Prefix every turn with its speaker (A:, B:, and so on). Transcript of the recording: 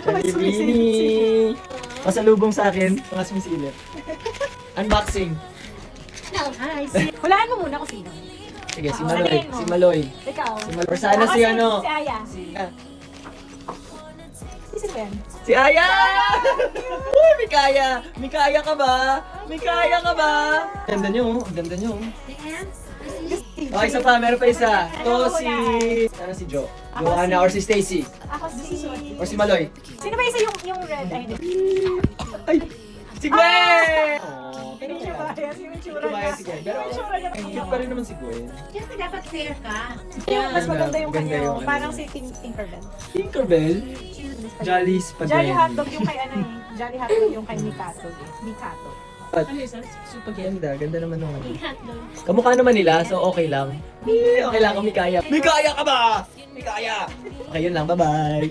A: Bini! Pasalubong sa akin, mga sumisilip. Unboxing.
B: Hulaan mo muna kung sino.
A: Sige, si
B: Oo,
A: Maloy.
B: sabihin mo.
A: Si Maloy.
B: Ikaw.
A: Si Maloy. Or sana
B: Ako
A: si ano?
B: Si Aya.
A: Ah,
B: Si Ben.
A: Si Aya! Uy, Mikaya! Mikaya ka ba? Mikaya ka ba? Ganda nyo, ang ganda nyo. Okay, isa pa, meron pa isa. Ito si... Sana si Jo. Joanna or si Stacy.
B: Ako si...
A: Or si Maloy.
B: Sino ba isa yung red? Ay, hindi.
A: Ay! Si Gwen! Oh,
B: Hindi siya bias. Yung itsura
A: Kumaya
B: niya.
A: si Gwen. Pero
B: Yung itsura niya.
A: ang cute pa rin naman si Gwen.
C: Siyempre dapat fair ka.
B: Yung mas maganda yung
A: Ganda
B: kanya.
A: yung ano.
B: Parang si Tinkerbell.
A: Tinkerbell? Jolly Spaghetti.
B: Jolly hotdog yung kay ano eh. Jolly hotdog yung kay Mikato. Mikato.
A: But, ganda, ganda naman naman. Kamukha naman nila, so okay lang. Okay lang kung Mikaya. Mikaya ka ba? Mikaya! Okay, yun lang. Bye-bye!